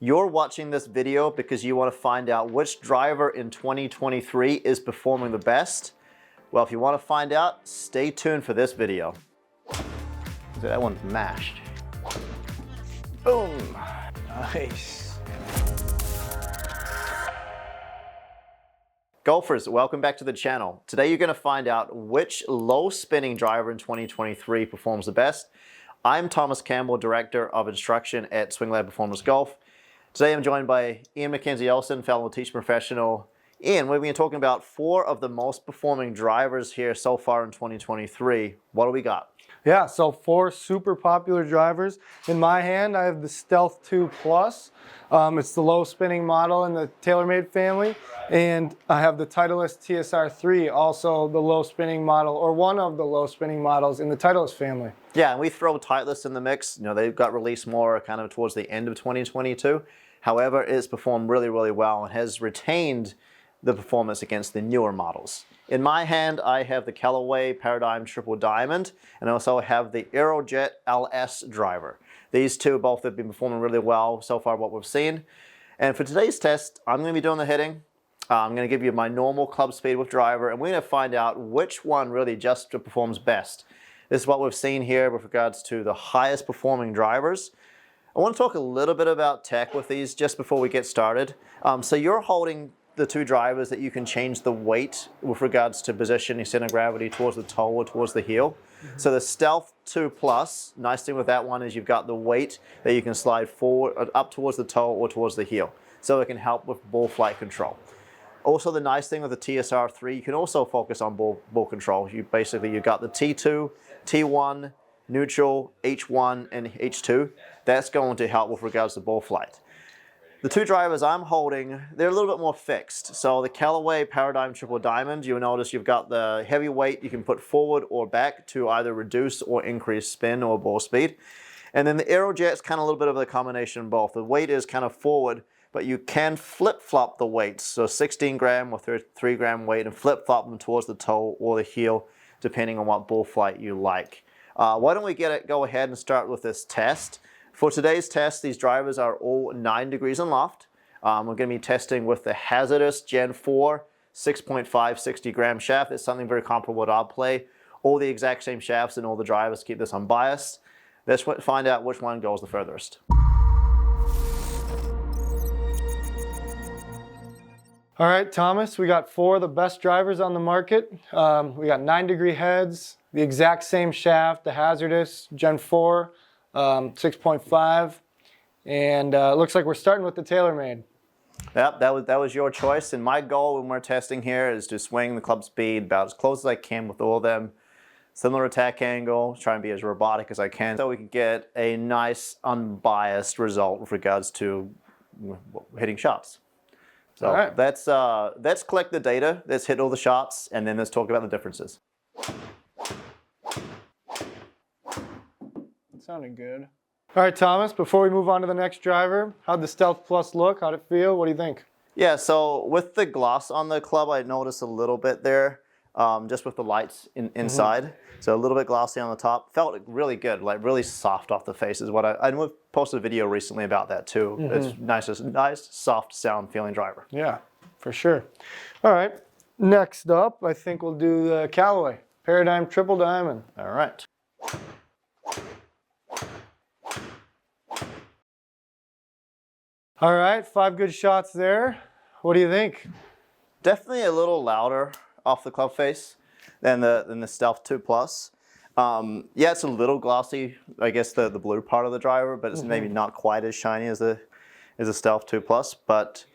You're watching this video because you want to find out which driver in 2023 is performing the best. Well, if you want to find out, stay tuned for this video. That one's mashed. Boom. Nice. Golfers, welcome back to the channel. Today you're going to find out which low spinning driver in 2023 performs the best. I'm Thomas Campbell, Director of Instruction at Swing Lab Performance Golf. Today I'm joined by Ian McKenzie-Elson, fellow teaching professional. Ian, we've been talking about 4 of the most performing drivers here so far in 2023. What do we got? Yeah, so 4 super popular drivers. In my hand, I have the Stealth 2 Plus. It's the low spinning model in the Taylormade family. And I have the Titleist TSR3, also the low spinning model, or one of the low spinning models in the Titleist family. Yeah, and we throw Titleist in the mix. You know, they got released more kind of towards the end of 2022. However, it's performed really, really well and has retained the performance against the newer models. In my hand, I have the Callaway Paradym Triple Diamond, and I also have the Aerojet LS driver. These two both have been performing really well so far, what we've seen. And for today's test, I'm going to be doing the hitting. I'm going to give you my normal club speed with driver, and we're going to find out which one really just performs best. This is what we've seen here with regards to the highest performing drivers. I want to talk a little bit about tech with these just before we get started. So you're holding the 2 drivers that you can change the weight with regards to positioning center of gravity towards the toe or towards the heel. So the Stealth 2 Plus, nice thing with that one is you've got the weight that you can slide forward, up towards the toe or towards the heel. So it can help with ball flight control. Also the nice thing with the TSR3, you can also focus on ball control. You've got the T2, T1, neutral, H1, and H2. That's going to help with regards to ball flight. The 2 drivers I'm holding, they're a little bit more fixed. So the Callaway Paradym Triple Diamond, you'll notice you've got the heavy weight you can put forward or back to either reduce or increase spin or ball speed. And then the Aerojet's kind of a little bit of a combination of both. The weight is kind of forward, but you can flip-flop the weights. So 16 gram or 3 gram weight and flip-flop them towards the toe or the heel, depending on what ball flight you like. Why don't we go ahead and start with this test. For today's test, these drivers are all 9 degrees in loft. We're going to be testing with the HZRDUS Gen 4 6.5 60 gram shaft. It's something very comparable to our play. All the exact same shafts and all the drivers keep this unbiased. Let's find out which one goes the furthest. All right, Thomas, we got 4 of the best drivers on the market. We got 9-degree heads, the exact same shaft, the HZRDUS Gen 4. 6.5, and looks like we're starting with the Taylormade. Yep, that was your choice, and my goal when we're testing here is to swing the club speed about as close as I can with all of them. Similar attack angle, try and be as robotic as I can so we can get a nice unbiased result with regards to hitting shots. So all right. Let's collect the data, let's hit all the shots, and then let's talk about the differences. Sounded good. All right, Thomas, before we move on to the next driver, how'd the Stealth Plus look? How'd it feel? What do you think? Yeah, so with the gloss on the club, I noticed a little bit there, just with the lights inside. So a little bit glossy on the top. Felt really good, like really soft off the face is what I posted a video recently about that too. It's nice, soft sound feeling driver. Yeah, for sure. All right, next up, I think we'll do the Callaway Paradym Triple Diamond. All right. All right, 5 good shots there. What do you think? Definitely a little louder off the club face than the Stealth 2 Plus. Yeah, it's a little glossy, I guess the blue part of the driver, but it's maybe not quite as shiny as the Stealth 2 Plus. But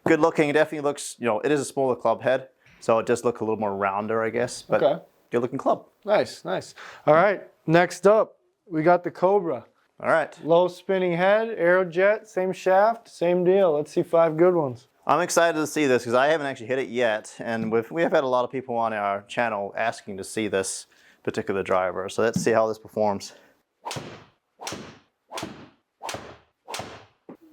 good looking. It definitely looks, it is a smaller club head, so it does look a little more rounder, I guess. But okay. Good looking club. Nice, nice. All right, next up, we got the Cobra. All right. Low spinning head, Aerojet, same shaft, same deal. Let's see 5 good ones. I'm excited to see this because I haven't actually hit it yet, and we have had a lot of people on our channel asking to see this particular driver. So let's see how this performs.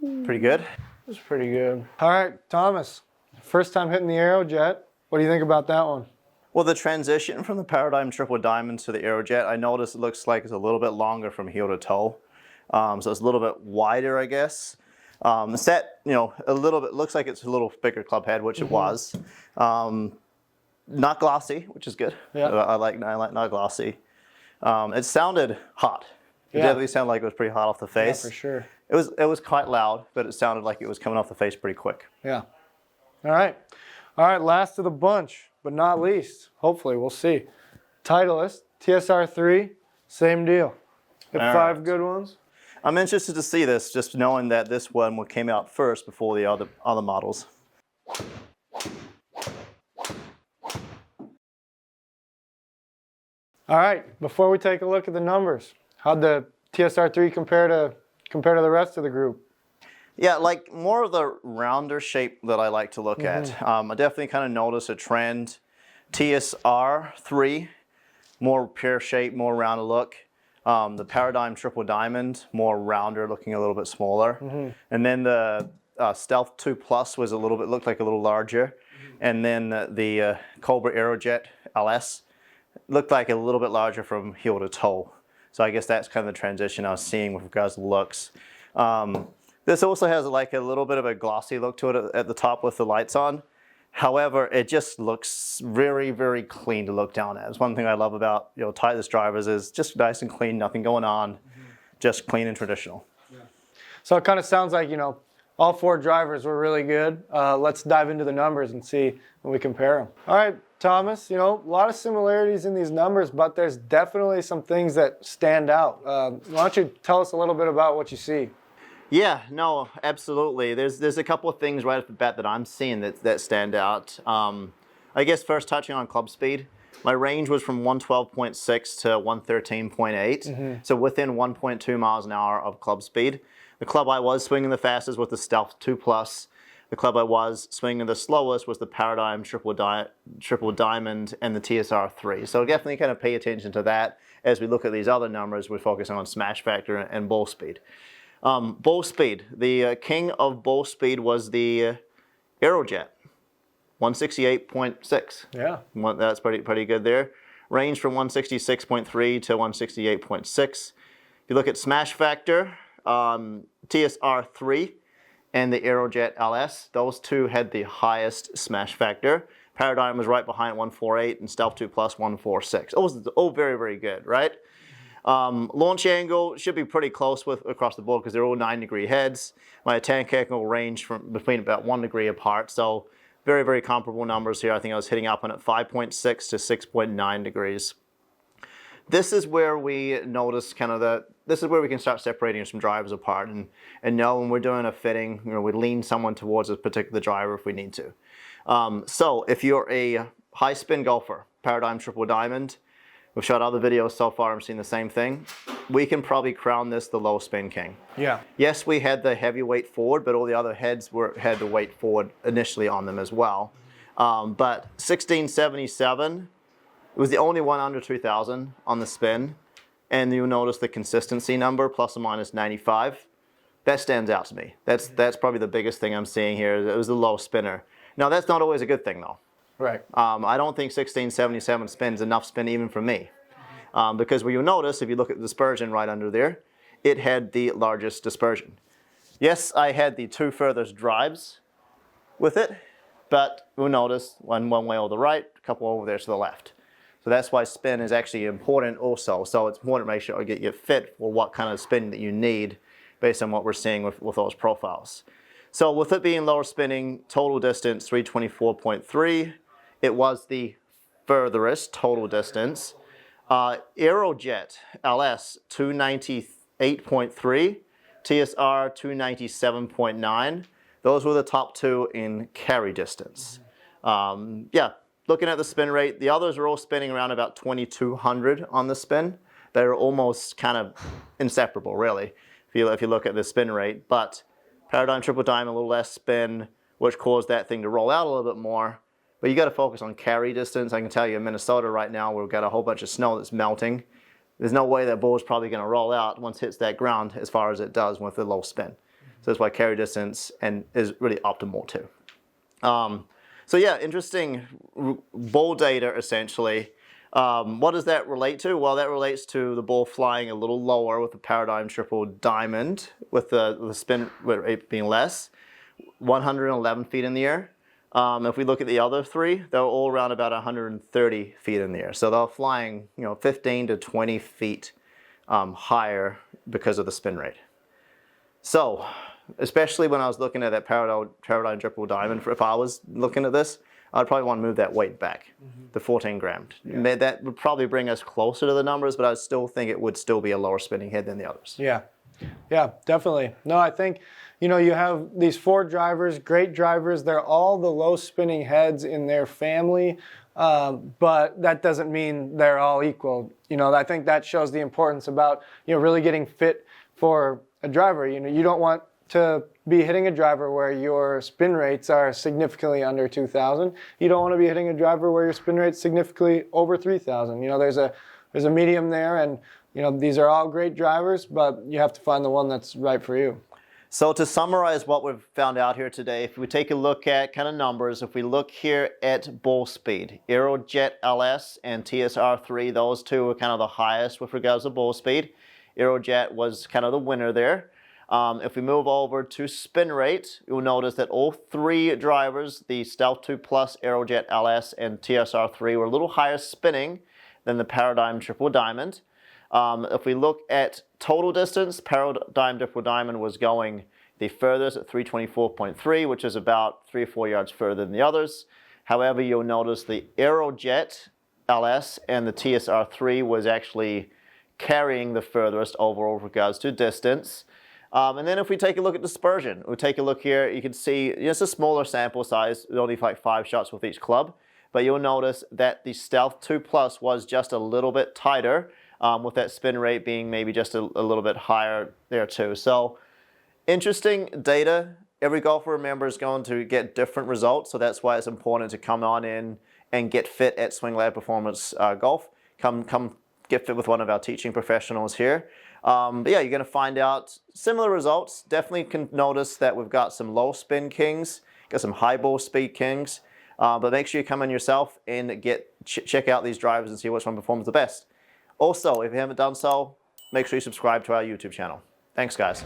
Pretty good. It's pretty good. All right, Thomas, first time hitting the Aerojet. What do you think about that one? Well, the transition from the Paradym Triple Diamond to the Aerojet, I noticed it looks like it's a little bit longer from heel to toe. So it's a little bit wider, I guess. Set, you know, a little bit, looks like it's a little bigger club head, which it was. Not glossy, which is good. Yeah. I like not glossy. It sounded hot. It definitely sounded like it was pretty hot off the face. Yeah, for sure. It was quite loud, but it sounded like it was coming off the face pretty quick. Yeah. All right. All right, last of the bunch, but not least. Hopefully, we'll see. Titleist TSR3, same deal. Got 5 good ones. I'm interested to see this, just knowing that this one came out first before the other models. All right, before we take a look at the numbers, how'd the TSR3 compare to the rest of the group? Yeah, like more of the rounder shape that I like to look at. I definitely kind of notice a trend. TSR3, more pear shape, more rounded look. The Paradym Triple Diamond, more rounder, looking a little bit smaller. And then the Stealth 2 Plus was looked like a little larger. And then the Cobra Aerojet LS looked like a little bit larger from heel to toe. So I guess that's kind of the transition I was seeing with regards to looks. This also has like a little bit of a glossy look to it at the top with the lights on. However, it just looks very, very clean to look down at. It's one thing I love about, you know, Titleist drivers is just nice and clean, nothing going on, just clean and traditional. Yeah. So it kind of sounds like, you know, all 4 drivers were really good. Let's dive into the numbers and see when we compare them. All right, Thomas, you know, a lot of similarities in these numbers, but there's definitely some things that stand out. Why don't you tell us a little bit about what you see? Yeah, no, absolutely. There's a couple of things right off the bat that I'm seeing that stand out. I guess first touching on club speed, my range was from 112.6 to 113.8, so within 1.2 miles an hour of club speed. The club I was swinging the fastest was the Stealth 2 Plus. The club I was swinging the slowest was the Paradym Triple Diamond and the TSR3. So definitely kind of pay attention to that as we look at these other numbers. We're focusing on smash factor and ball speed. Ball speed. The king of ball speed was the Aerojet, 168.6. Yeah. That's pretty good there. Range from 166.3 to 168.6. If you look at smash factor, TSR3 and the Aerojet LS, those two had the highest smash factor. Paradym was right behind 148 and Stealth 2 Plus 146. It was all very, very good, right? Launch angle should be pretty close across the board because they're all 9-degree heads. My attack angle range from between about 1 degree apart. So very, very comparable numbers here. I think I was hitting up on at 5.6 to 6.9 degrees. This is where we notice this is where we can start separating some drivers apart and know when we're doing a fitting, you know, we lean someone towards a particular driver if we need to. So if you're a high spin golfer, Paradym Triple Diamond, we've shot other videos so far, I'm seeing the same thing. We can probably crown this the low spin king. Yeah. Yes, we had the heavy weight forward, but all the other heads had the weight forward initially on them as well. But 1677 was the only one under 2,000 on the spin. And you'll notice the consistency number, plus or minus 95. That stands out to me. That's probably the biggest thing I'm seeing here. It was the low spinner. Now, that's not always a good thing, though. Right. I don't think 1677 spins enough spin even for me. Because what you'll notice, if you look at the dispersion right under there, it had the largest dispersion. Yes, I had the 2 furthest drives with it, but you'll notice one way over the right, a couple over there to the left. So that's why spin is actually important also. So it's important to make sure you get fit for what kind of spin that you need based on what we're seeing with those profiles. So with it being lower spinning, total distance 324.3, it was the furthest total distance. Aerojet LS 298.3, TSR 297.9. Those were the top 2 in carry distance. Yeah, looking at the spin rate, the others are all spinning around about 2,200 on the spin. They're almost kind of inseparable, really, if you look at the spin rate. But Paradym Triple Diamond, a little less spin, which caused that thing to roll out a little bit more. But you got to focus on carry distance. I can tell you in Minnesota right now, we've got a whole bunch of snow that's melting. There's no way that ball is probably going to roll out once it hits that ground as far as it does with the low spin. So that's why carry distance is really optimal too. So yeah, interesting ball data essentially. What does that relate to? Well, that relates to the ball flying a little lower with the Paradym Triple Diamond, with the spin rate being less, 111 feet in the air. If we look at the other three, they're all around about 130 feet in the air. So they're flying, 15 to 20 feet higher because of the spin rate. So, especially when I was looking at that Paradym Triple Diamond, if I was looking at this, I'd probably want to move that weight back, the 14 grams. Yeah. That would probably bring us closer to the numbers, but I still think it would still be a lower spinning head than the others. Yeah, definitely. No, I think, you have these 4 drivers, great drivers. They're all the low spinning heads in their family, but that doesn't mean they're all equal. I think that shows the importance about, really getting fit for a driver. You don't want to be hitting a driver where your spin rates are significantly under 2,000. You don't want to be hitting a driver where your spin rate's significantly over 3,000. There's a medium there, and these are all great drivers, but you have to find the one that's right for you. So to summarize what we've found out here today, if we take a look at kind of numbers, if we look here at ball speed, Aerojet LS and TSR3, those two are kind of the highest with regards to ball speed. Aerojet was kind of the winner there. If we move over to spin rate, you'll notice that all 3 drivers, the Stealth 2 Plus, Aerojet LS, and TSR3, were a little higher spinning than the Paradym Triple Diamond. If we look at total distance, Paradym Triple Diamond was going the furthest at 324.3, which is about 3 or 4 yards further than the others. However, you'll notice the Aerojet LS and the TSR3 was actually carrying the furthest overall with regards to distance. And then if we take a look at dispersion, we'll take a look here, you can see it's a smaller sample size, only like 5 shots with each club, but you'll notice that the Stealth 2 Plus was just a little bit tighter, with that spin rate being maybe just a little bit higher there too. So interesting data. Every golfer, remember, is going to get different results, so that's why it's important to come on in and get fit at Swing Lab Performance Golf. Come get fit with one of our teaching professionals here. But yeah, you're going to find out similar results. Definitely can notice that we've got some low spin kings, got some high ball speed kings. But make sure you come in yourself and check out these drivers and see which one performs the best. Also, if you haven't done so, make sure you subscribe to our YouTube channel. Thanks, guys.